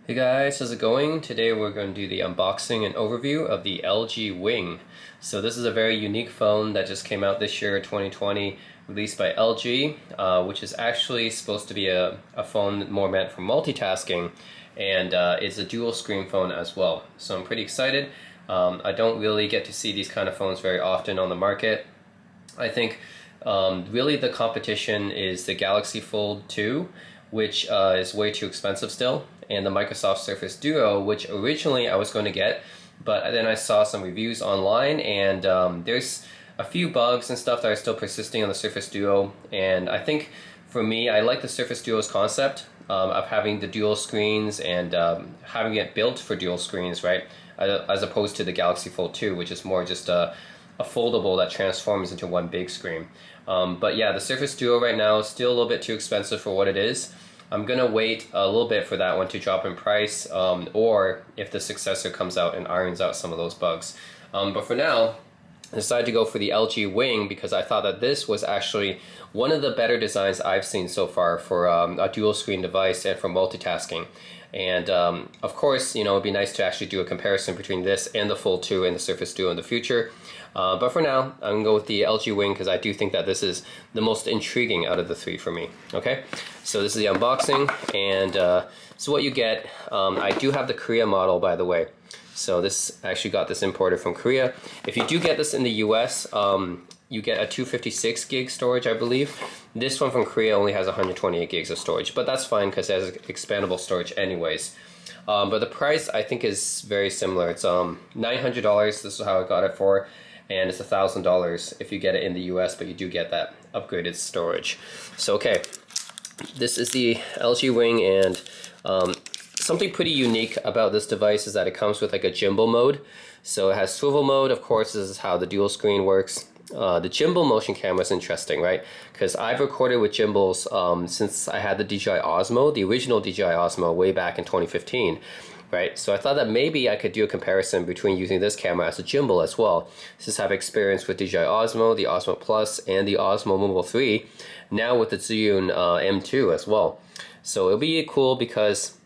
Hey guys, how's it going? Today we're going to do the unboxing and overview of the LG Wing. So this is a very unique phone that just came out this year, 2020, released by LG, which is actually supposed to be a phone more meant for multitasking, and it's a dual screen phone as well. So I'm pretty excited. I don't really get to see these kind of phones very often on the market. I think really the competition is the Galaxy Fold 2, which is way too expensive still, and the Microsoft Surface Duo, which originally I was going to get, but then I saw some reviews online, and there's a few bugs and stuff that are still persisting on the Surface Duo, and I think for me, I like the Surface Duo's concept of having the dual screens and having it built for dual screens, right? As opposed to the Galaxy Fold 2, which is more just a foldable that transforms into one big screen. But yeah, the Surface Duo right now is still a little bit too expensive for what it is. I'm gonna wait a little bit for that one to drop in price, or if the successor comes out and irons out some of those bugs. But for now, I decided to go for the LG Wing because I thought that this was actually one of the better designs I've seen so far for a dual screen device and for multitasking. And of course, it'd be nice to actually do a comparison between this and the Fold 2 and the Surface Duo in the future. But for now, I'm going to go with the LG Wing because I do think that this is the most intriguing out of the three for me. Okay, so this is the unboxing, and so what you get, I do have the Korea model, by the way. So this, I actually got this imported from Korea. If you do get this in the US, you get a 256 gig storage, I believe. This one from Korea only has 128 gigs of storage, but that's fine because it has expandable storage anyways. But the price I think is very similar. It's $900. This is how I got it for, and it's $1,000 if you get it in the US, but you do get that upgraded storage. So okay, this is the LG Wing, and something pretty unique about this device is that it comes with like a gimbal mode. So it has swivel mode, of course. This is how the dual screen works. The gimbal motion camera is interesting, right? Because I've recorded with gimbals since I had the DJI Osmo, the original DJI Osmo, way back in 2015, right? So I thought that maybe I could do a comparison between using this camera as a gimbal as well. Since I've experience with DJI Osmo, the Osmo Plus, and the Osmo Mobile 3, now with the Zhiyun M2 as well. So it'll be cool because,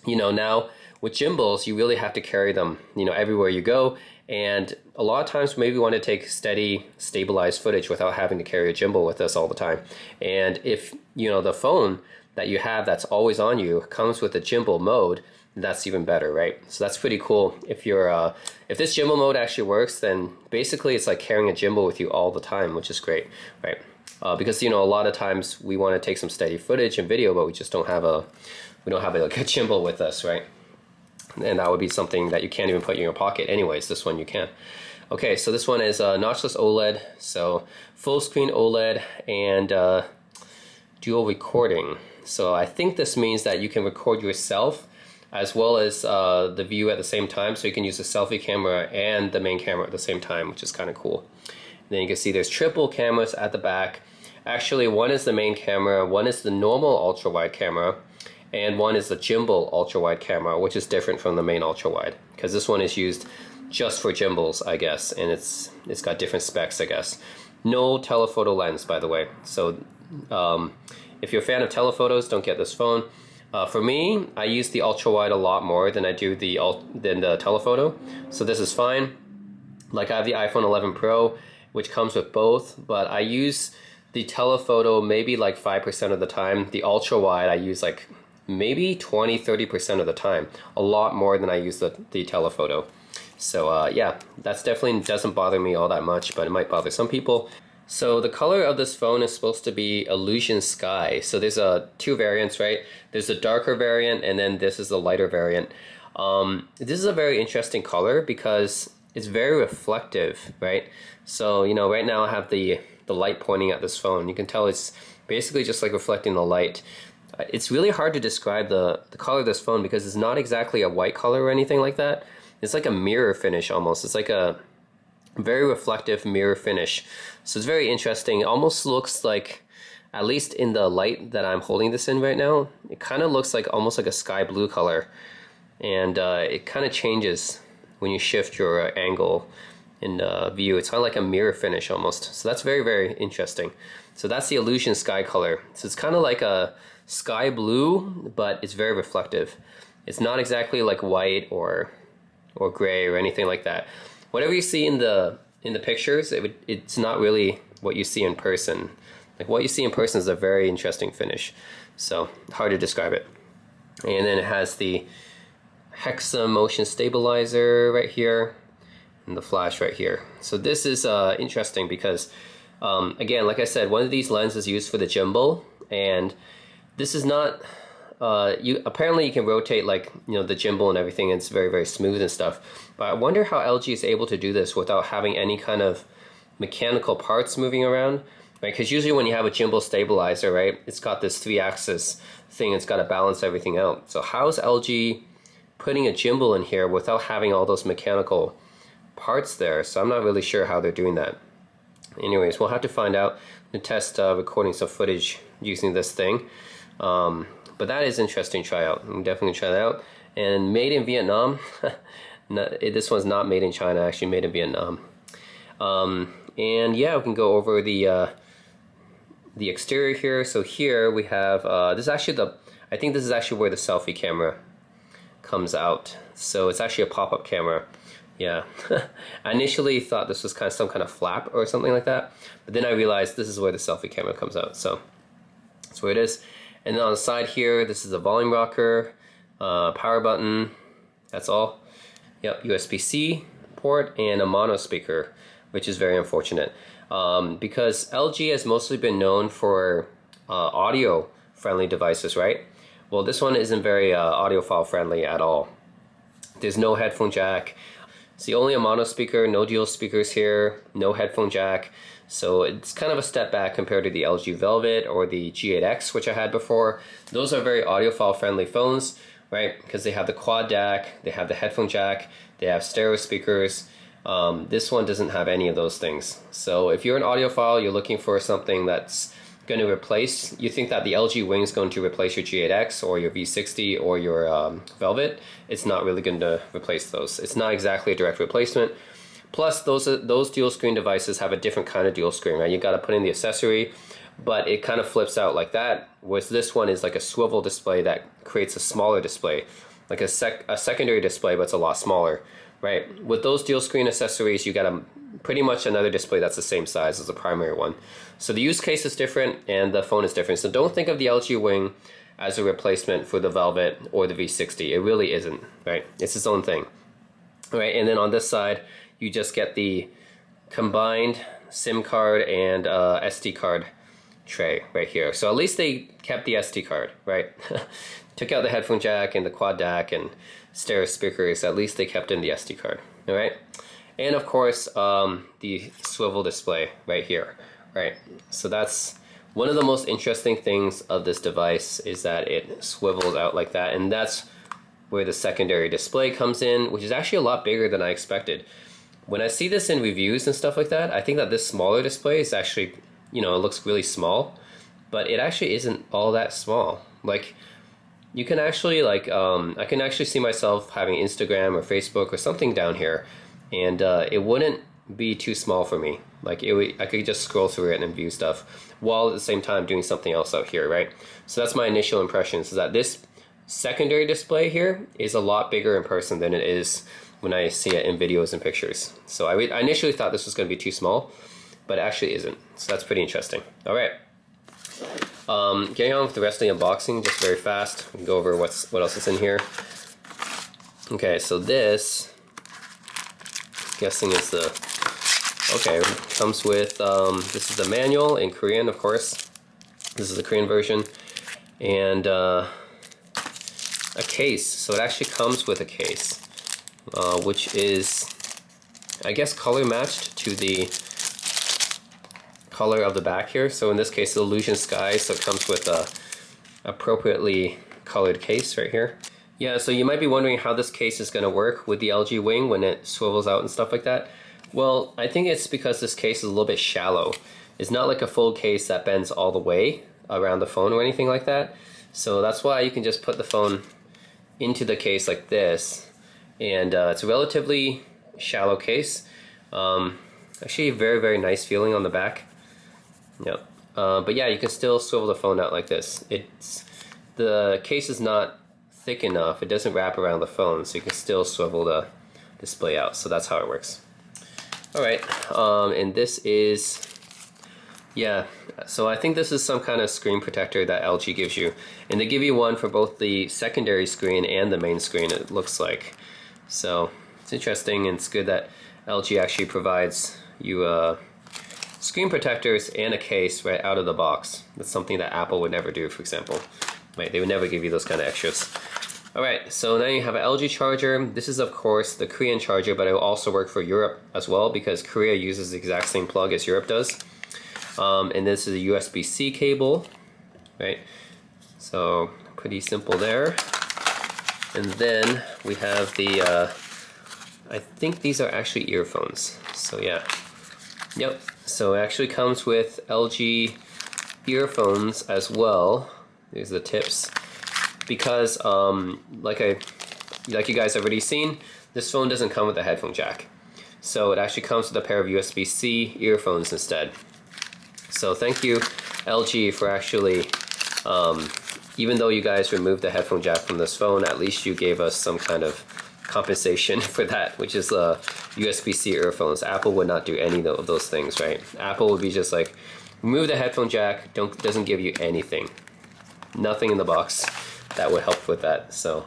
now with gimbals, you really have to carry them, everywhere you go. And a lot of times maybe we want to take steady, stabilized footage without having to carry a gimbal with us all the time. And if, the phone that you have that's always on you comes with a gimbal mode, that's even better, right? So that's pretty cool. If this gimbal mode actually works, then basically it's like carrying a gimbal with you all the time, which is great, right? Because a lot of times we want to take some steady footage and video, but we just don't have like a gimbal with us, right? And that would be something that you can't even put in your pocket anyways. This one you can. Okay, so this one is notchless OLED, so full screen OLED and dual recording. So I think this means that you can record yourself as well as the view at the same time, so you can use the selfie camera and the main camera at the same time, which is kind of cool. And then you can see there's triple cameras at the back. Actually, one is the main camera, one is the normal ultra-wide camera, and one is the gimbal ultra-wide camera, which is different from the main ultra-wide, because this one is used just for gimbals, I guess, and it's got different specs, I guess. No telephoto lens, by the way. So if you're a fan of telephotos, don't get this phone. For me, I use the ultra-wide a lot more than I do the telephoto, so this is fine. Like I have the iPhone 11 Pro, which comes with both, but I use the telephoto maybe like 5% of the time. The ultra-wide I use like maybe 20-30% of the time, a lot more than I use the telephoto. So yeah, that's definitely doesn't bother me all that much, but it might bother some people. So the color of this phone is supposed to be Illusion Sky. So there's two variants, right? There's a darker variant, and then this is the lighter variant. This is a very interesting color because it's very reflective, right? So right now I have the light pointing at this phone. You can tell it's basically just like reflecting the light. It's really hard to describe the color of this phone because it's not exactly a white color or anything like that. It's like a mirror finish almost. It's like a very reflective mirror finish. So it's very interesting. It almost looks like, at least in the light that I'm holding this in right now, it kind of looks like almost like a sky blue color. And it kind of changes when you shift your angle in view. It's kind of like a mirror finish almost. So that's very, very interesting. So that's the Illusion Sky color. So it's kind of like a sky blue, but it's very reflective. It's not exactly like white or gray or anything like that. Whatever you see in the pictures, it's not really what you see in person. Like what you see in person is a very interesting finish. So hard to describe it. And then it has the Hexa motion stabilizer right here and the flash right here. So this is interesting because again, like I said, one of these lenses is used for the gimbal, and this is not apparently you can rotate like the gimbal and everything, and it's very, very smooth and stuff. But I wonder how LG is able to do this without having any kind of mechanical parts moving around, right? Because usually when you have a gimbal stabilizer, right, it's got this 3-axis thing, it's got to balance everything out. So how is LG putting a gimbal in here without having all those mechanical parts there? So I'm not really sure how they're doing that. Anyways, we'll have to find out and test recording some footage using this thing. But that is interesting to try out. I'm definitely try that out. And made in Vietnam. This one's not made in China, actually made in Vietnam. And yeah, we can go over the exterior here. So here we have this is actually I think this is actually where the selfie camera comes out. So it's actually a pop-up camera. Yeah. I initially thought this was kind of some kind of flap or something like that, but then I realized this is where the selfie camera comes out. So that's where it is. And then on the side here, this is a volume rocker, power button. That's all. Yep, USB-C port and a mono speaker, which is very unfortunate because LG has mostly been known for audio-friendly devices, right? Well, this one isn't very audiophile friendly at all. There's no headphone jack. It's only a mono speaker, no dual speakers here, no headphone jack. So it's kind of a step back compared to the LG Velvet or the G8X, which I had before. Those are very audiophile friendly phones, right? Because they have the quad DAC, they have the headphone jack, they have stereo speakers. This one doesn't have any of those things. So if you're an audiophile, you're looking for something that's going to replace, you think that the LG Wing is going to replace your G8X or your V60 or your Velvet, it's not really going to replace those. It's not exactly a direct replacement. Plus, those dual screen devices have a different kind of dual screen, right? You got to put in the accessory, but it kind of flips out like that. Whereas this one is like a swivel display that creates a smaller display, like a secondary display, but it's a lot smaller, right? With those dual screen accessories, you got pretty much another display that's the same size as the primary one. So the use case is different and the phone is different. So don't think of the LG Wing as a replacement for the Velvet or the V60. It really isn't, right? It's its own thing, right? And then on this side, you just get the combined SIM card and SD card tray right here. So at least they kept the SD card, right? Took out the headphone jack and the quad DAC and stereo speakers. At least they kept in the SD card, all right? And of course, the swivel display right here, right? So that's one of the most interesting things of this device, is that it swivels out like that, and that's where the secondary display comes in, which is actually a lot bigger than I expected. When I see this in reviews and stuff like that, I think that this smaller display is actually, it looks really small, but it actually isn't all that small. Like, you can actually, like, I can actually see myself having Instagram or Facebook or something down here, and it wouldn't be too small for me. Like, I could just scroll through it and view stuff while at the same time doing something else out here, right? So that's my initial impressions, is that this secondary display here is a lot bigger in person than it is when I see it in videos and pictures. So I initially thought this was going to be too small, but it actually isn't. So that's pretty interesting. All right. Getting on with the rest of the unboxing, just very fast. We can go over what else is in here. Okay, so this, I'm guessing is the, okay, comes with, this is the manual in Korean, of course. This is the Korean version. And a case. So it actually comes with a case, which is, I guess, color matched to the color of the back here. So in this case, Illusion Sky, so it comes with a appropriately colored case right here. Yeah, so you might be wondering how this case is going to work with the LG Wing when it swivels out and stuff like that. Well, I think it's because this case is a little bit shallow. It's not like a full case that bends all the way around the phone or anything like that. So that's why you can just put the phone into the case like this, and it's a relatively shallow case. Actually, very, very nice feeling on the back. Yep. But yeah, you can still swivel the phone out like this. The case is not thick enough, it doesn't wrap around the phone, so you can still swivel the display out. So that's how it works. Alright, and this is, yeah, so I think this is some kind of screen protector that LG gives you. And they give you one for both the secondary screen and the main screen, it looks like. So it's interesting, and it's good that LG actually provides you screen protectors and a case right out of the box. That's something that Apple would never do, for example. Right, they would never give you those kind of extras. Alright, so now you have an LG charger. This is of course the Korean charger, but it will also work for Europe as well because Korea uses the exact same plug as Europe does. And this is a USB-C cable, right? So pretty simple there. And then we have the, I think these are actually earphones. So yeah, yep. So it actually comes with LG earphones as well. These are the tips. Because like you guys have already seen, this phone doesn't come with a headphone jack. So it actually comes with a pair of USB-C earphones instead. So thank you LG for actually, even though you guys removed the headphone jack from this phone, at least you gave us some kind of compensation for that, which is USB-C earphones. Apple would not do any of those things, right? Apple would be just like, remove the headphone jack, doesn't give you anything. Nothing in the box that would help with that. So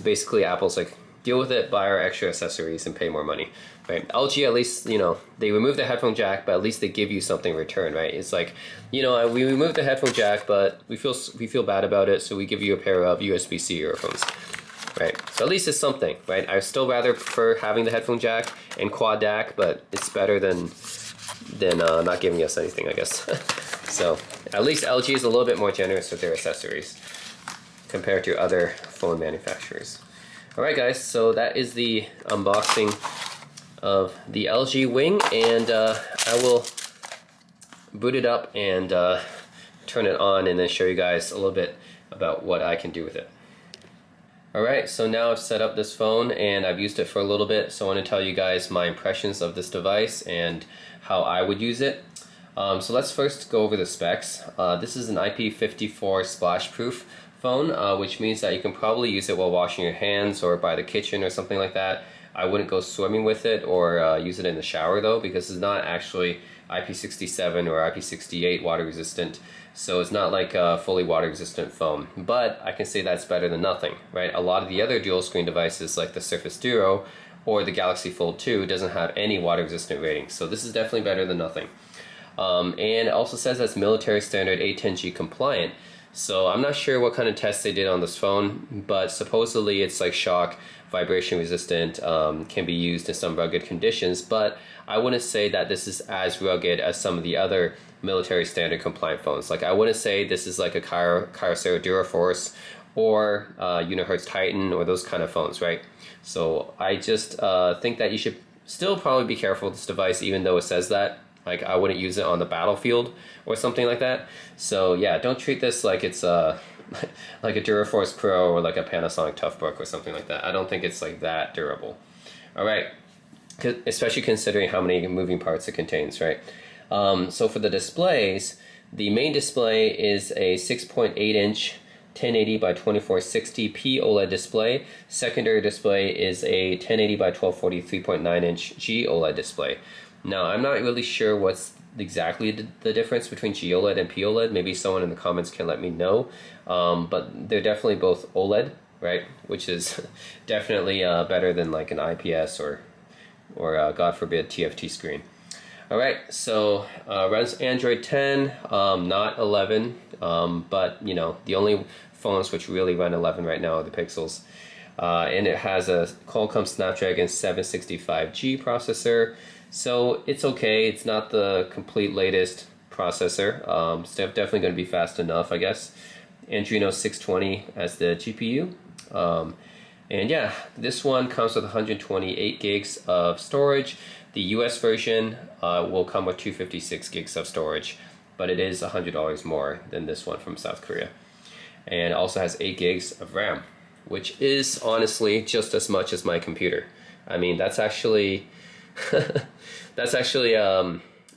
basically Apple's like, deal with it, buy our extra accessories and pay more money, right? LG, at least, you know, they remove the headphone jack, but at least they give you something in return, right? It's like, you know, we removed the headphone jack, but we feel bad about it, so we give you a pair of USB-C earphones, right? So at least it's something, right? I still rather prefer having the headphone jack and quad DAC, but it's better than not giving us anything, I guess. So at least LG is a little bit more generous with their accessories compared to other phone manufacturers. Alright guys, so that is the unboxing of the LG Wing, and I will boot it up and turn it on and then show you guys a little bit about what I can do with it. Alright, so now I've set up this phone and I've used it for a little bit, so I want to tell you guys my impressions of this device and how I would use it. So let's first go over the specs. This is an IP54 splash-proof phone, which means that you can probably use it while washing your hands or by the kitchen or something like that. I wouldn't go swimming with it or use it in the shower though, because it's not actually IP67 or IP68 water resistant, so it's not like a fully water resistant phone. But I can say that's better than nothing, right? A lot of the other dual screen devices like the Surface Duo or the Galaxy Fold 2 doesn't have any water resistant rating, so this is definitely better than nothing. And it also says that's military standard A10G compliant. So I'm not sure what kind of tests they did on this phone, but supposedly it's like shock, vibration resistant, can be used in some rugged conditions, but I wouldn't say that this is as rugged as some of the other military standard compliant phones. Like I wouldn't say this is like a Kyocera Duraforce or Unihertz Titan or those kind of phones, right? So I just think that you should still probably be careful with this device, even though it says that. Like I wouldn't use it on the battlefield or something like that. So yeah, don't treat this like it's like a Duraforce Pro or like a Panasonic Toughbook or something like that. I don't think it's like that durable. All right, especially considering how many moving parts it contains, right? So for the displays, the main display is a 6.8 inch 1080 by 2460p OLED display. Secondary display is a 1080 by 1240 3.9 inch G OLED display. Now, I'm not really sure what's exactly the difference between GOLED and POLED. Maybe someone in the comments can let me know. But they're definitely both OLED, right? Which is definitely better than like an IPS or God forbid, TFT screen. All right, so runs Android 10, not 11, but you know, the only phones which really run 11 right now are the Pixels. And it has a Qualcomm Snapdragon 765G processor. So it's okay, it's not the complete latest processor. It's definitely going to be fast enough, I guess. Adreno 620 as the GPU. And yeah, this one comes with 128 gigs of storage. The US version will come with 256 gigs of storage, but it is $100 more than this one from South Korea. And it also has 8 gigs of RAM, which is honestly just as much as my computer. I mean, that's actually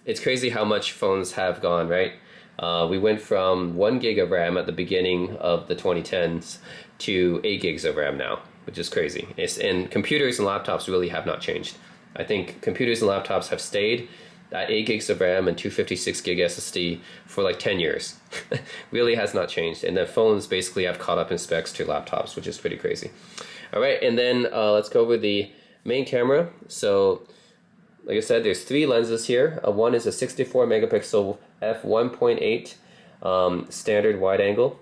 it's crazy how much phones have gone, right? We went from 1 gig of RAM at the beginning of the 2010s to 8 gigs of RAM now, which is crazy. And computers and laptops really have not changed. I think computers and laptops have stayed at 8 gigs of RAM and 256 gig SSD for like 10 years. Really has not changed. And the phones basically have caught up in specs to laptops, which is pretty crazy. All right, and then let's go over the main camera. So like I said, there's 3 lenses here. One is a 64 megapixel f1.8 standard wide angle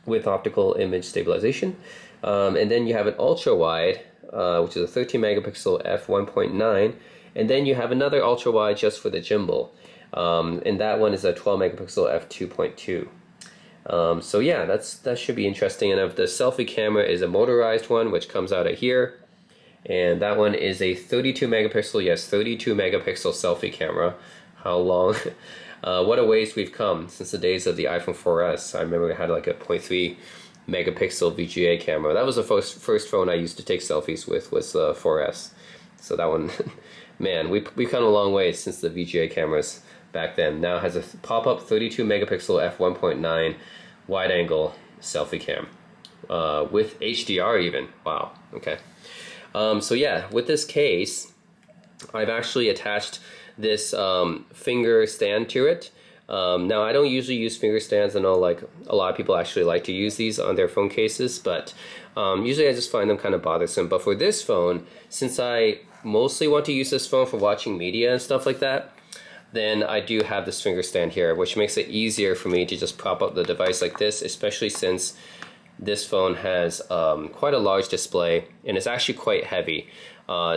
with optical image stabilization. And then you have an ultra wide, which is a 13 megapixel f1.9. And then you have another ultra wide just for the gimbal. And that one is a 12 megapixel f2.2. So yeah, that should be interesting. And the selfie camera is a motorized one, which comes out of here. And that one is a 32 megapixel, yes, 32 megapixel selfie camera. How long? What a ways we've come since the days of the iPhone 4S. I remember we had like a 0.3 megapixel VGA camera. That was the first phone I used to take selfies with, was the 4S. So that one, man, we've come a long way since the VGA cameras back then. Now it has a pop-up 32 megapixel f1.9 wide angle selfie cam with HDR even. Wow, okay. So yeah, with this case, I've actually attached this finger stand to it. Now I don't usually use finger stands. I know like a lot of people actually like to use these on their phone cases, but usually I just find them kind of bothersome. But for this phone, since I mostly want to use this phone for watching media and stuff like that, then I do have this finger stand here, which makes it easier for me to just prop up the device like this, especially since this phone has quite a large display and it's actually quite heavy.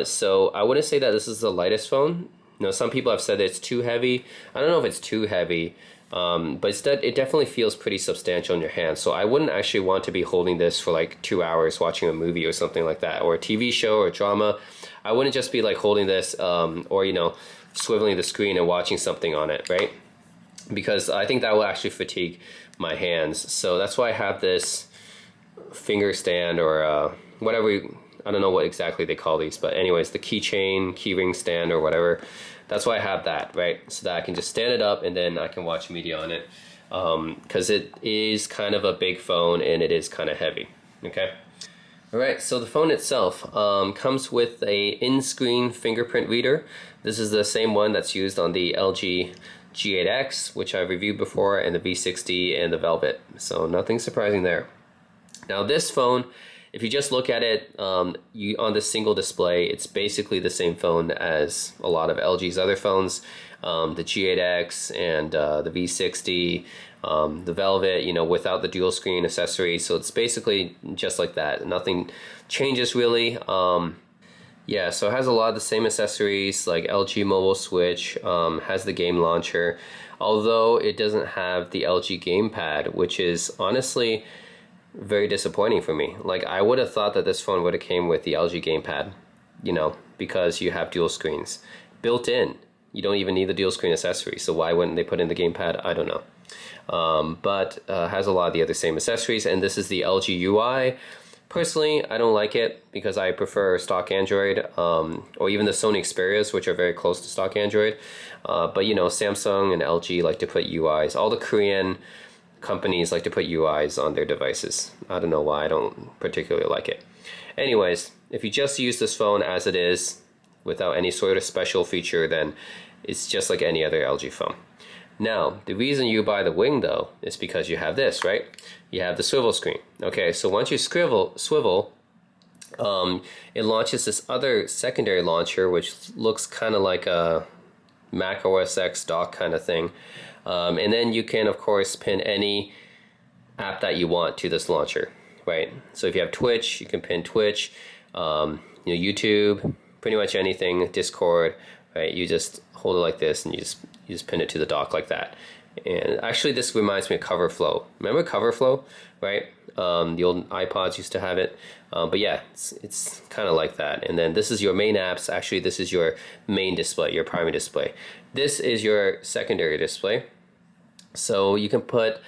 So I wouldn't say that this is the lightest phone. You know, some people have said that it's too heavy. I don't know if it's too heavy, but it definitely feels pretty substantial in your hand. So I wouldn't actually want to be holding this for like 2 hours watching a movie or something like that, or a TV show or drama. I wouldn't just be like holding this or, you know, swiveling the screen and watching something on it, right? Because I think that will actually fatigue my hands. So that's why I have this finger stand or whatever. I don't know what exactly they call these, but anyways, the keychain, keyring stand or whatever. That's why I have that, right? So that I can just stand it up and then I can watch media on it. Because it is kind of a big phone and it is kind of heavy, okay? All right, so the phone itself comes with a in-screen fingerprint reader. This is the same one that's used on the LG G8X, which I've reviewed before, and the V60 and the Velvet. So nothing surprising there. Now this phone, if you just look at it on the single display, it's basically the same phone as a lot of LG's other phones, the G8X and the V60, the Velvet, you know, without the dual screen accessory. So it's basically just like that. Nothing changes really. Yeah, so it has a lot of the same accessories like LG Mobile Switch, has the game launcher, although it doesn't have the LG gamepad, which is honestly very disappointing for me. Like, I would have thought that this phone would have came with the LG gamepad, you know, because you have dual screens built in. You don't even need the dual screen accessory, so why wouldn't they put in the gamepad? I don't know. But has a lot of the other same accessories, and this is the LG UI. Personally, I don't like it because I prefer stock Android, or even the Sony Xperias, which are very close to stock Android. But you know, Samsung and LG like to put UIs. All the Korean companies like to put UIs on their devices. I don't know why. I don't particularly like it. Anyways, if you just use this phone as it is without any sort of special feature, then it's just like any other LG phone. Now, the reason you buy the Wing though is because you have this, right? You have the swivel screen. Okay, so once you swivel, it launches this other secondary launcher, which looks kind of like a Mac OS X dock kind of thing. And then you can, of course, pin any app that you want to this launcher, right? So if you have Twitch, you can pin Twitch, you know, YouTube, pretty much anything, Discord, right? You just hold it like this and you just pin it to the dock like that. And actually, this reminds me of CoverFlow. Remember CoverFlow, right? The old iPods used to have it. But yeah, it's kind of like that. And then this is your main apps. Actually, this is your main display, your primary display. This is your secondary display. So you can put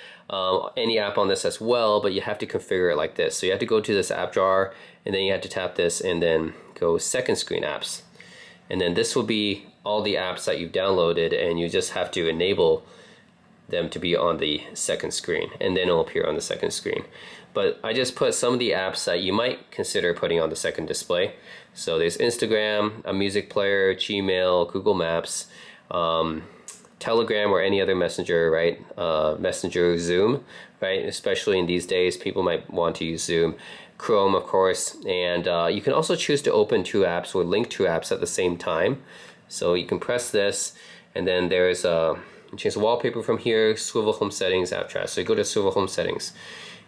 any app on this as well, but you have to configure it like this. So you have to go to this app drawer, and then you have to tap this, and then go second screen apps. And then this will be all the apps that you've downloaded, and you just have to enable them to be on the second screen, and then it'll appear on the second screen. But I just put some of the apps that you might consider putting on the second display. So there's Instagram, a music player, Gmail, Google Maps, Telegram, or any other messenger, right? Messenger, Zoom, right? Especially in these days, people might want to use Zoom. Chrome, of course, and you can also choose to open two apps or link two apps at the same time. So you can press this, and then there's change the wallpaper from here, swivel home settings, app track. So you go to swivel home settings,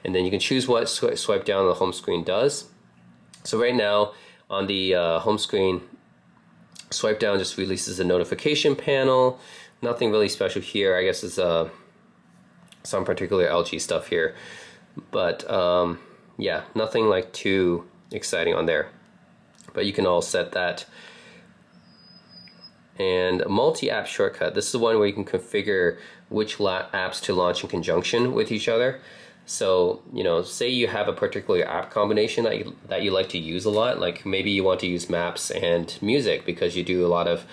and then you can choose what swipe down on the home screen does. So right now on the home screen, swipe down just releases a notification panel. Nothing really special here. I guess it's some particular LG stuff here, but yeah, nothing like too exciting on there. But you can all set that. And multi-app shortcut. This is one where you can configure which apps to launch in conjunction with each other. So, you know, say you have a particular app combination that you like to use a lot. Like maybe you want to use Maps and music because you do a lot of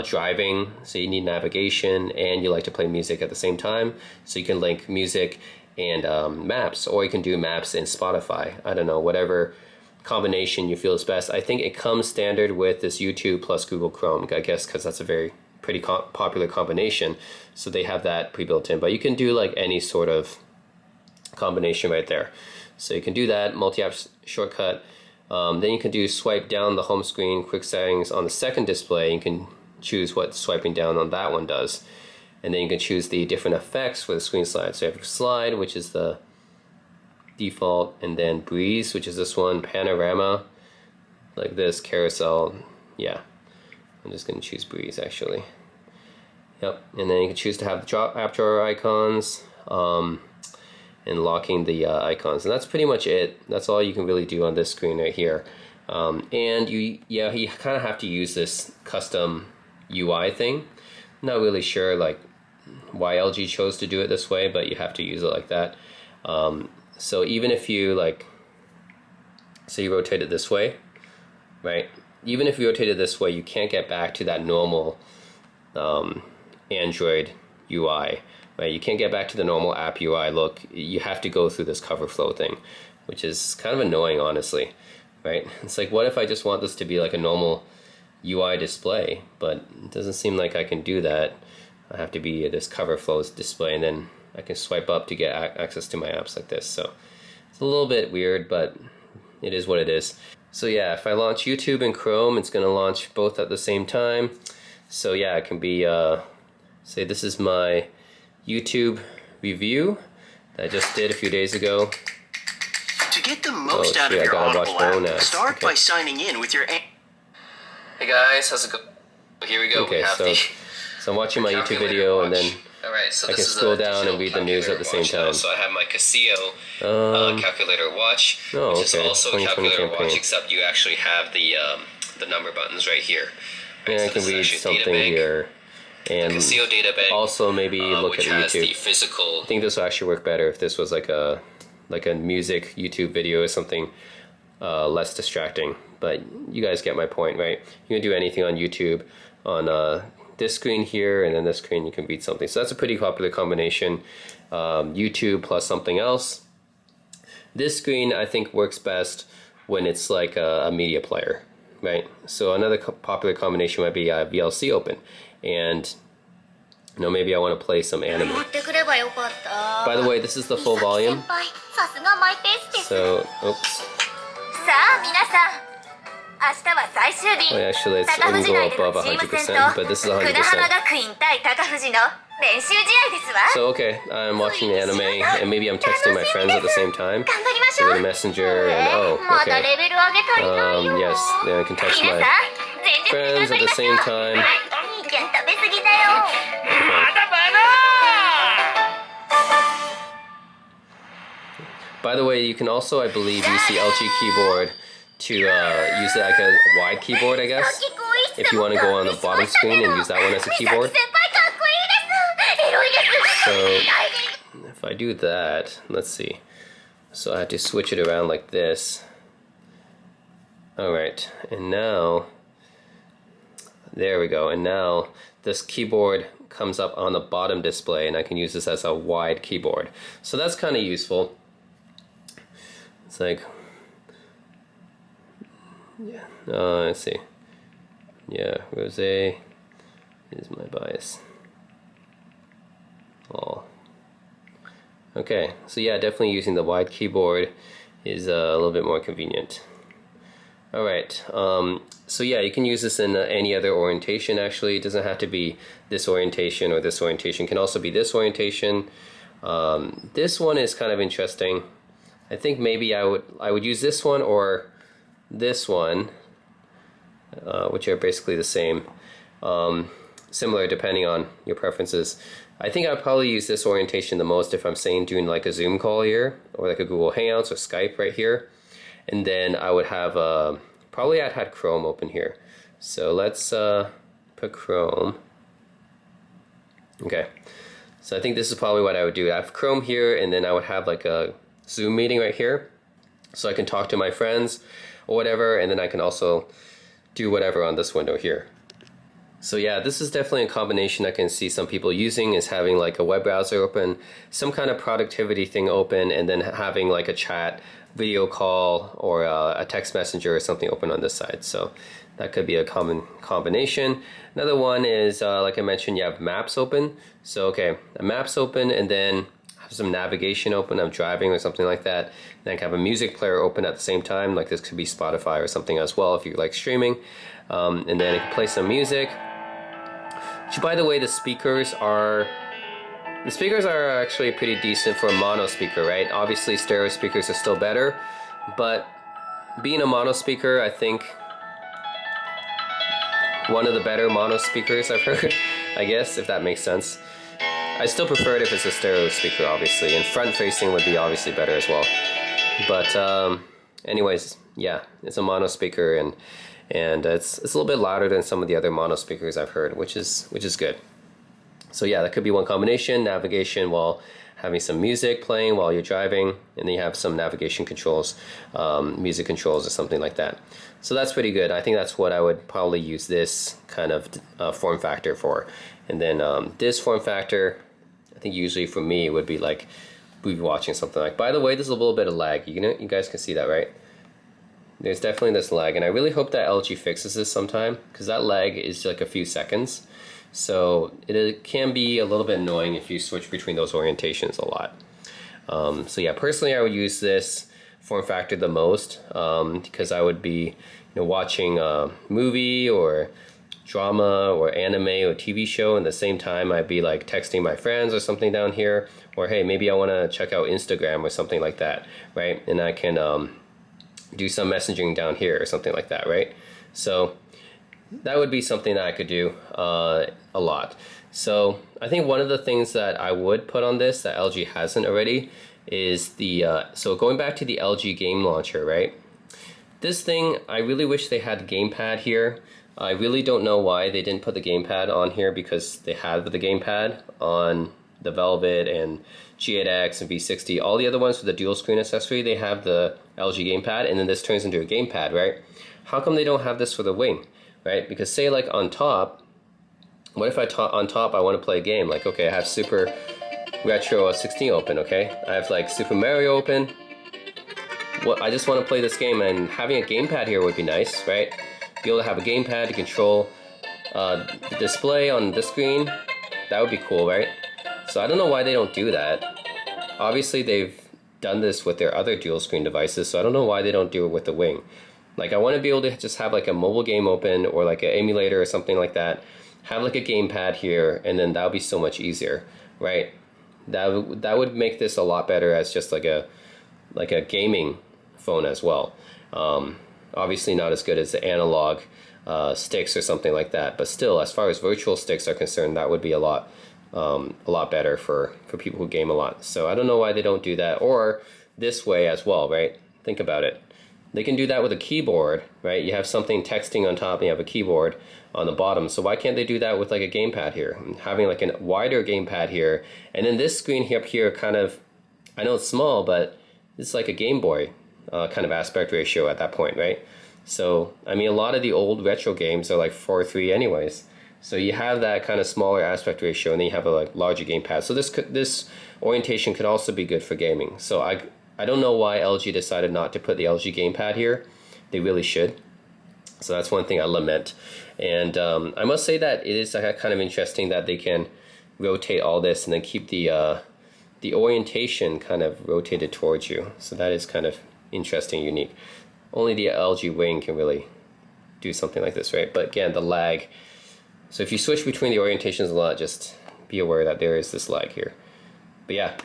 driving, so you need navigation, and you like to play music at the same time. So you can link music and Maps, or you can do Maps and Spotify. I don't know, whatever combination you feel is best. I think it comes standard with this YouTube plus Google Chrome, I guess, because that's a pretty popular combination. So they have that pre-built in, but you can do like any sort of combination right there. So you can do that multi-app shortcut. Then you can do swipe down the home screen, quick settings on the second display. You can choose what swiping down on that one does. And then you can choose the different effects for the screen slide. So you have slide, which is the default, and then breeze, which is this one, panorama, like this, carousel. Yeah, I'm just going to choose breeze actually. Yep, and then you can choose to have the app drawer icons and locking the icons, and that's pretty much it. That's all you can really do on this screen right here. And you kind of have to use this custom UI thing. Not really sure like why LG chose to do it this way, but you have to use it like that. So even if you like, say you rotate it this way, right? Even if you rotate it this way, you can't get back to that normal Android UI, right? You can't get back to the normal app UI look. You have to go through this cover flow thing, which is kind of annoying, honestly, right? It's like, what if I just want this to be like a normal UI display, but it doesn't seem like I can do that. I have to be this cover flows display, and then I can swipe up to get access to my apps like this. So it's a little bit weird, but it is what it is. So yeah, if I launch YouTube and Chrome, it's going to launch both at the same time. So yeah, it can be, say this is my YouTube review that I just did a few days ago. To get the most out of your Audible app, start by signing in with your... Hey guys, how's it going? Here we go. Okay, so I'm watching my YouTube video, and then so I can scroll down and read the news at the same time. So I have my Casio calculator watch, which is also a calculator watch, except you actually have the number buttons right here. Right? Yeah, so I can read something here. And Casio data bank, also maybe look at YouTube. The physical... I think this will actually work better if this was like a music YouTube video or something less distracting. But you guys get my point, right? You can do anything on YouTube on this screen here, and then this screen you can read something. So that's a pretty popular combination. YouTube plus something else. This screen I think works best when it's like a media player, right? So another popular combination might be VLC open, and you know, maybe I want to play some anime. By the way, this is the full volume. So, oops. Well, actually, it doesn't go above 100%, but this is 100%. So, okay, I'm watching the anime, and maybe I'm texting my friends at the same time. So go to Messenger, and oh, okay. Yes, then I can text my friends at the same time. Okay. By the way, you can also, I believe, use the LG keyboard to use it like a wide keyboard, I guess, if you want to go on the bottom screen and use that one as a keyboard. So if I do that, let's see. So I have to switch it around like this. Alright, and now, there we go. And now this keyboard comes up on the bottom display, and I can use this as a wide keyboard. So that's kind of useful. It's like, yeah, let's see. Yeah, Rose is my bias. Oh. Okay, so yeah, definitely using the wide keyboard is a little bit more convenient. Alright, so yeah, you can use this in any other orientation actually. It doesn't have to be this orientation or this orientation. It can also be this orientation. This one is kind of interesting. I think maybe I would use this one or this one, which are basically the same. Similar depending on your preferences. I think I'd probably use this orientation the most if I'm saying doing like a Zoom call here, or like a Google Hangouts or Skype right here. And then I would have, probably I'd had Chrome open here. So let's put Chrome. Okay, so I think this is probably what I would do. I have Chrome here, and then I would have like a Zoom meeting right here. So I can talk to my friends or whatever, and then I can also do whatever on this window here. So yeah, this is definitely a combination I can see some people using, is having like a web browser open, some kind of productivity thing open, and then having like a chat, video call, or a text messenger or something open on this side. So that could be a common combination. Another one is, like I mentioned, you have maps open. So okay, a maps open, and then have some navigation open. I'm driving or something like that. Then I can have a music player open at the same time. Like this could be Spotify or something as well if you like streaming. And then I can play some music. Which, by the way, the speakers are actually pretty decent for a mono speaker, right? Obviously stereo speakers are still better, but being a mono speaker, I think one of the better mono speakers I've heard, I guess, if that makes sense. I still prefer it if it's a stereo speaker, obviously, and front facing would be obviously better as well. But anyways, yeah, it's a mono speaker, and it's a little bit louder than some of the other mono speakers I've heard, which is good. So yeah, that could be one combination. Navigation while having some music playing while you're driving, and then you have some navigation controls, music controls or something like that. So that's pretty good. I think that's what I would probably use this kind of form factor for. And then this form factor, I think usually for me would be like we'd be watching something like. By the way, there's a little bit of lag. You guys can see that, right? There's definitely this lag, and I really hope that LG fixes this sometime, because that lag is like a few seconds. So it can be a little bit annoying if you switch between those orientations a lot. So yeah, personally I would use this form factor the most, because I would be watching a movie or drama or anime or TV show, and at the same time I'd be like texting my friends or something down here, or hey, maybe I want to check out Instagram or something like that, right? And I can do some messaging down here or something like that, right? So that would be something that I could do a lot. So I think one of the things that I would put on this that LG hasn't already is the, so going back to the LG game launcher, right? This thing, I really wish they had gamepad here. I really don't know why they didn't put the gamepad on here, because they have the gamepad on the Velvet and G8X and V60. All the other ones with the dual screen accessory, they have the LG gamepad, and then this turns into a gamepad, right? How come they don't have this for the Wing, right? Because say like on top, what if on top I want to play a game? Like, okay, I have Super Retro 16 open, okay? I have like Super Mario open. Well, I just want to play this game, and having a gamepad here would be nice, right? Be able to have a gamepad to control the display on the screen. That would be cool, right? So I don't know why they don't do that. Obviously they've done this with their other dual screen devices, so I don't know why they don't do it with the Wing. Like, I want to be able to just have like a mobile game open, or like an emulator or something like that, have like a gamepad here, and then that would be so much easier, right? That would make this a lot better as just like a gaming phone as well. Obviously not as good as the analog sticks or something like that, but still, as far as virtual sticks are concerned, that would be a lot better for people who game a lot. So I don't know why they don't do that, or this way as well, right? Think about it. They can do that with a keyboard, right? You have something texting on top and you have a keyboard on the bottom. So why can't they do that with like a gamepad here? Having like a wider gamepad here, and then this screen up here kind of, I know it's small, but it's like a Game Boy kind of aspect ratio at that point, right? So, I mean, a lot of the old retro games are like 4:3 anyways. So you have that kind of smaller aspect ratio, and then you have a like larger gamepad. So this orientation could also be good for gaming. So I don't know why LG decided not to put the LG gamepad here. They really should. So that's one thing I lament. And I must say that it is kind of interesting that they can rotate all this and then keep the orientation kind of rotated towards you. So that is kind of interesting, unique. Only the LG Wing can really do something like this, right? But again, the lag. So if you switch between the orientations a lot, just be aware that there is this lag here. But yeah,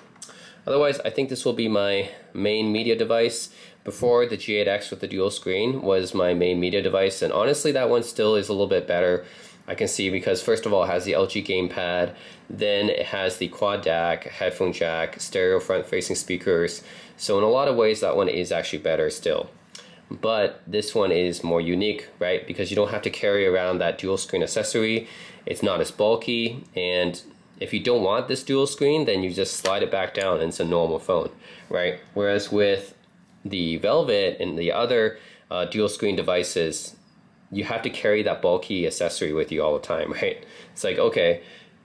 otherwise I think this will be my main media device. Before, the G8X with the dual screen was my main media device, and honestly that one still is a little bit better. I can see because first of all it has the LG gamepad, then it has the quad DAC, headphone jack, stereo front facing speakers. So in a lot of ways that one is actually better still. But this one is more unique, right? Because you don't have to carry around that dual screen accessory. It's not as bulky, and if you don't want this dual screen, then you just slide it back down and it's a normal phone, right? Whereas with the Velvet and the other dual screen devices, you have to carry that bulky accessory with you all the time, right? It's like, okay,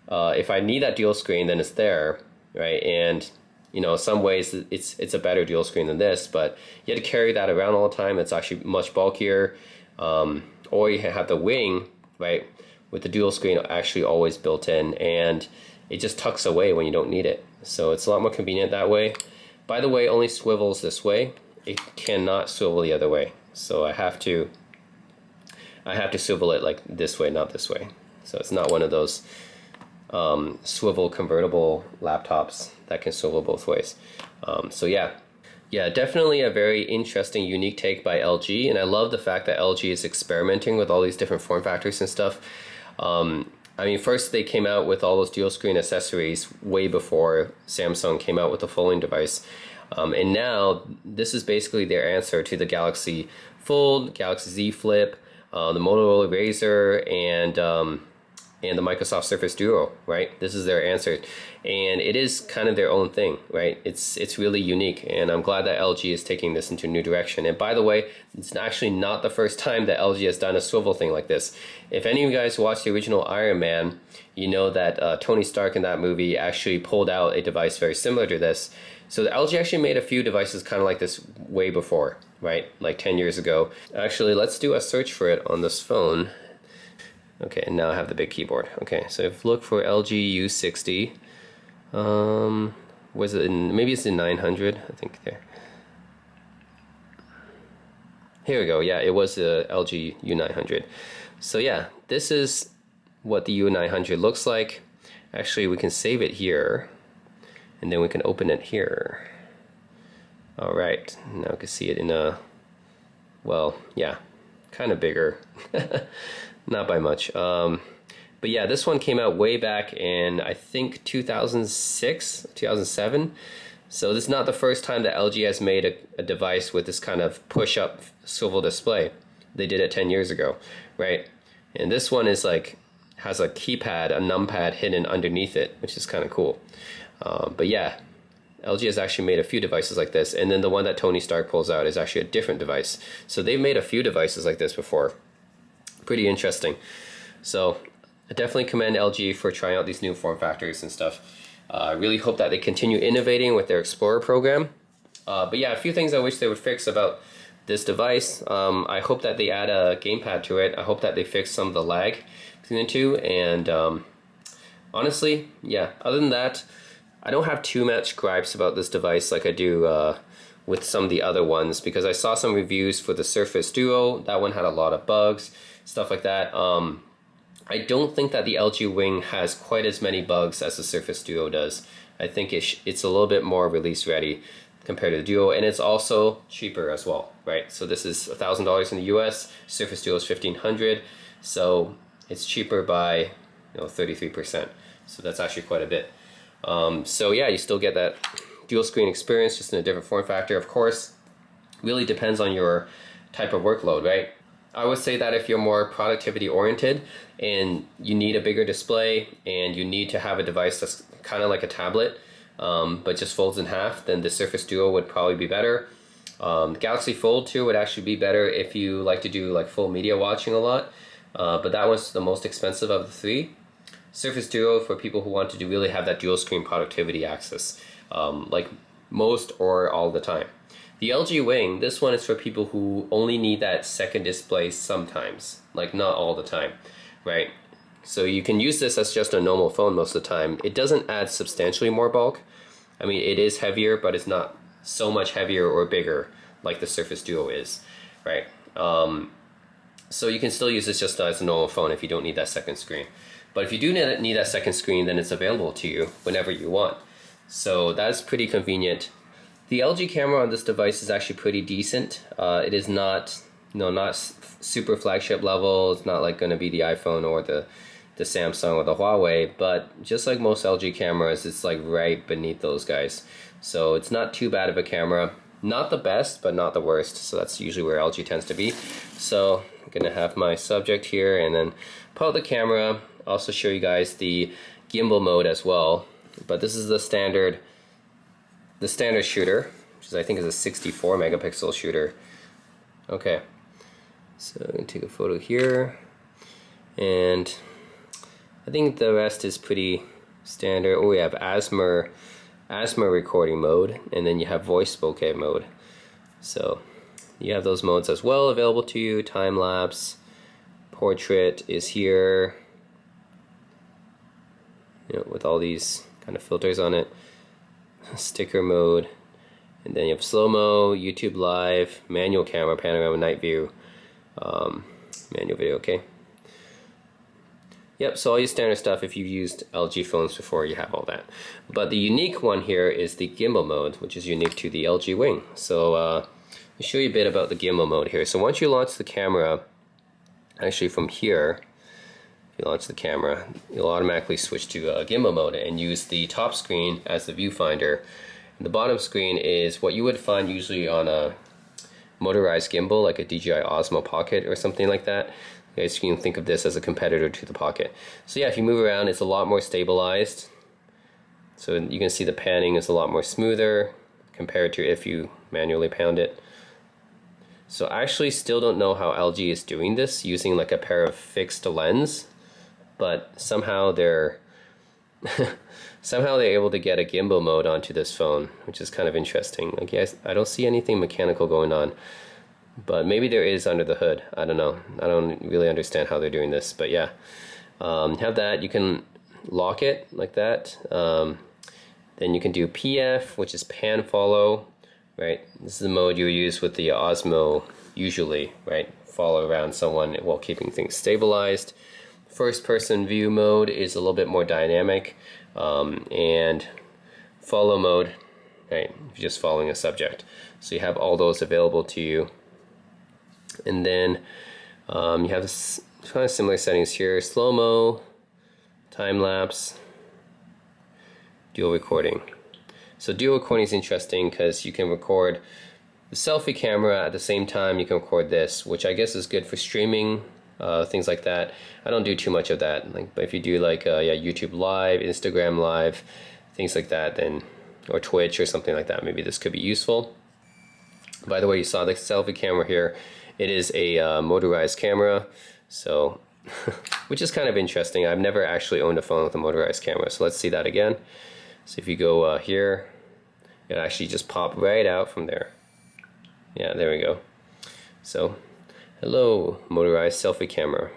if I need that dual screen, then it's there, right? And you know, some ways it's a better dual screen than this, but you have to carry that around all the time. It's actually much bulkier. Or you have the Wing, right, with the dual screen actually always built in, and it just tucks away when you don't need it. So it's a lot more convenient that way. By the way, it only swivels this way. It cannot swivel the other way. So I have to swivel it like this way, not this way. So it's not one of those swivel convertible laptops that can swivel both ways. So yeah, definitely a very interesting, unique take by LG, and I love the fact that LG is experimenting with all these different form factors and stuff. I mean, first they came out with all those dual screen accessories way before Samsung came out with the folding device. And now this is basically their answer to the Galaxy Fold, Galaxy Z Flip, the Motorola Razr, and the Microsoft Surface Duo, right? This is their answer. And it is kind of their own thing, right? It's really unique, and I'm glad that LG is taking this into a new direction. And by the way, it's actually not the first time that LG has done a swivel thing like this. If any of you guys watched the original Iron Man, you know that Tony Stark in that movie actually pulled out a device very similar to this. So the LG actually made a few devices kind of like this way before, right? Like 10 years ago. Actually, let's do a search for it on this phone. Okay, and now I have the big keyboard. Okay, so if you look for LG U60, was it in, maybe it's in 900, I think there. Here we go, yeah, it was the LG U900. So yeah, this is what the U900 looks like. Actually, we can save it here, and then we can open it here. All right, now we can see it in a, well, yeah, kind of bigger. Not by much. But yeah, this one came out way back in, I think, 2006, 2007. So this is not the first time that LG has made a device with this kind of push-up swivel display. They did it 10 years ago, right? And this one is like, has a keypad, a numpad hidden underneath it, which is kind of cool. But yeah, LG has actually made a few devices like this, and then the one that Tony Stark pulls out is actually a different device. So they've made a few devices like this before. Pretty interesting. So I definitely commend LG for trying out these new form factors and stuff. I really hope that they continue innovating with their Explorer program. But yeah, a few things I wish they would fix about this device. I hope that they add a gamepad to it. I hope that they fix some of the lag between the two. And honestly, yeah, other than that, I don't have too much gripes about this device like I do with some of the other ones, because I saw some reviews for the Surface Duo. That one had a lot of bugs, stuff like that. I don't think that the LG Wing has quite as many bugs as the Surface Duo does. I think it's a little bit more release ready compared to the Duo, and it's also cheaper as well, right? So this is $1,000 in the US, Surface Duo is $1,500, so it's cheaper by 33%. So that's actually quite a bit. So yeah, you still get that dual screen experience, just in a different form factor. Of course, really depends on your type of workload, right? I would say that if you're more productivity oriented and you need a bigger display and you need to have a device that's kind of like a tablet, but just folds in half, then the Surface Duo would probably be better. The Galaxy Fold 2 would actually be better if you like to do like full media watching a lot. but that was the most expensive of the three. Surface Duo for people who want to really have that dual screen productivity access, like most or all the time. The LG Wing, this one is for people who only need that second display sometimes, like not all the time, right? So you can use this as just a normal phone most of the time. It doesn't add substantially more bulk. I mean, it is heavier, but it's not so much heavier or bigger like the Surface Duo is, right? So you can still use this just as a normal phone if you don't need that second screen. But if you do need that second screen, then it's available to you whenever you want. So that's pretty convenient. The LG camera on this device is actually pretty decent. It is not, not super flagship level. It's not like going to be the iPhone or the Samsung or the Huawei, but just like most LG cameras, it's like right beneath those guys. So it's not too bad of a camera. Not the best, but not the worst. So that's usually where LG tends to be. So I'm gonna have my subject here and then pull out the camera. Also show you guys the gimbal mode as well. But this is the standard shooter, which is, I think is a 64 megapixel shooter. Okay, so I'm gonna take a photo here, and I think the rest is pretty standard. Oh, we have ASMR recording mode, and then you have voice bokeh mode. So you have those modes as well available to you. Time lapse, portrait is here, with all these kind of filters on it. Sticker mode, and then you have slow-mo, YouTube live, manual camera, panorama, night view, manual video. Okay. Yep, so all your standard stuff. If you've used LG phones before, you have all that. But the unique one here is the gimbal mode, which is unique to the LG Wing. So let me show you a bit about the gimbal mode here. So once you launch the camera, actually from here, if you launch the camera, you'll automatically switch to gimbal mode and use the top screen as the viewfinder. And the bottom screen is what you would find usually on a motorized gimbal, like a DJI Osmo Pocket or something like that. I guess you can think of this as a competitor to the Pocket. So yeah, if you move around, it's a lot more stabilized. So you can see the panning is a lot more smoother compared to if you manually pound it. So I actually still don't know how LG is doing this using like a pair of fixed lens, but somehow they're able to get a gimbal mode onto this phone, which is kind of interesting. Like, yes, I don't see anything mechanical going on, but maybe there is under the hood. I don't know. I don't really understand how they're doing this, but yeah. Have that. You can lock it like that. Then you can do PF, which is pan follow, right? This is the mode you use with the Osmo usually, right? Follow around someone while keeping things stabilized. First person view mode is a little bit more dynamic, and follow mode, right? You're just following a subject. So you have all those available to you. And then you have this kind of similar settings here: slow-mo, time lapse, dual recording. So dual recording is interesting because you can record the selfie camera at the same time you can record this, which I guess is good for streaming, things like that. I don't do too much of that, but if you do like YouTube Live, Instagram Live, things like that, then, or Twitch or something like that, maybe this could be useful. By the way, you saw the selfie camera here. It is a motorized camera, so which is kind of interesting. I've never actually owned a phone with a motorized camera, so let's see that again. So if you go here, it actually just pop right out from there. Yeah, there we go. So, hello, motorized selfie camera.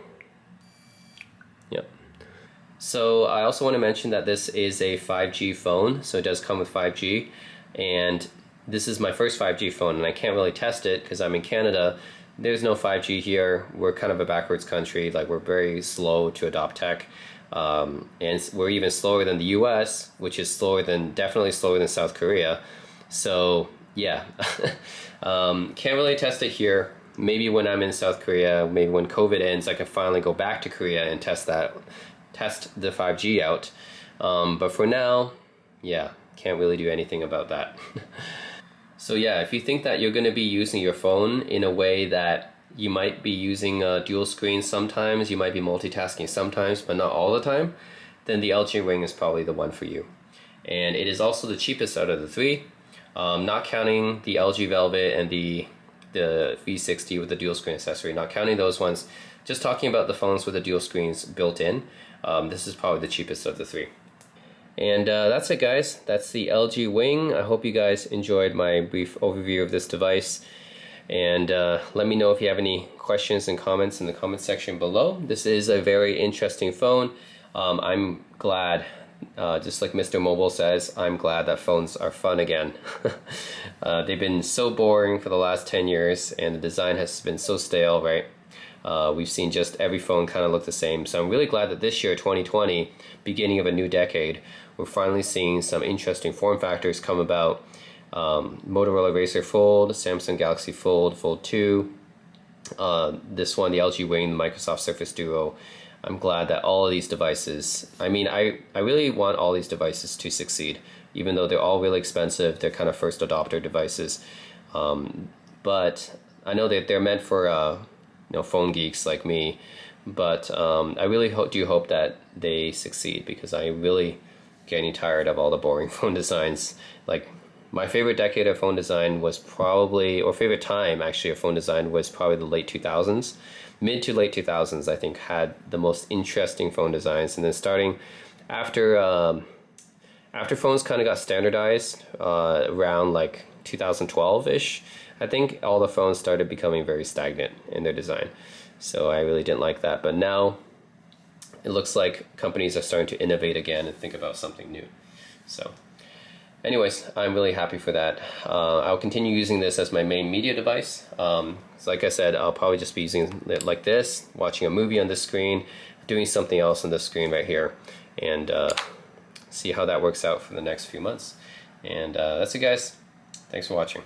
Yep. So I also want to mention that this is a 5G phone, so it does come with 5G, and this is my first 5G phone, and I can't really test it because I'm in Canada. There's no 5G here. We're kind of a backwards country. Like, we're very slow to adopt tech. And we're even slower than the US, which is definitely slower than South Korea. So yeah, can't really test it here. Maybe when I'm in South Korea, maybe when COVID ends, I can finally go back to Korea and test the 5G out. But for now, yeah, can't really do anything about that. So yeah, if you think that you're going to be using your phone in a way that you might be using dual screen sometimes, you might be multitasking sometimes, but not all the time, then the LG Wing is probably the one for you. And it is also the cheapest out of the three, not counting the LG Velvet and the the V60 with the dual screen accessory, not counting those ones, just talking about the phones with the dual screens built in, this is probably the cheapest of the three. And that's it, guys. That's the LG Wing. I hope you guys enjoyed my brief overview of this device. And let me know if you have any questions and comments in the comment section below. This is a very interesting phone. I'm glad, just like Mr. Mobile says, I'm glad that phones are fun again. They've been so boring for the last 10 years, and the design has been so stale, right? We've seen just every phone kind of look the same. So I'm really glad that this year, 2020, beginning of a new decade, we're finally seeing some interesting form factors come about. Motorola Razr Fold, Samsung Galaxy Fold, Fold 2, this one, the LG Wing, the Microsoft Surface Duo. I'm glad that all of these devices, I mean, I really want all these devices to succeed, even though they're all really expensive. They're kind of first adopter devices. But I know that they're meant for phone geeks like me, but I really do hope that they succeed, because I really getting tired of all the boring phone designs. Like, my favorite decade of phone design was probably, or favorite time actually of phone design was probably the late 2000s. Mid to late 2000s, I think, had the most interesting phone designs, and then starting after phones kind of got standardized around like 2012-ish, I think all the phones started becoming very stagnant in their design. So I really didn't like that. But now it looks like companies are starting to innovate again and think about something new. So anyways, I'm really happy for that. I'll continue using this as my main media device. So like I said, I'll probably just be using it like this, watching a movie on this screen, doing something else on this screen right here, and see how that works out for the next few months. And that's it, guys. Thanks for watching.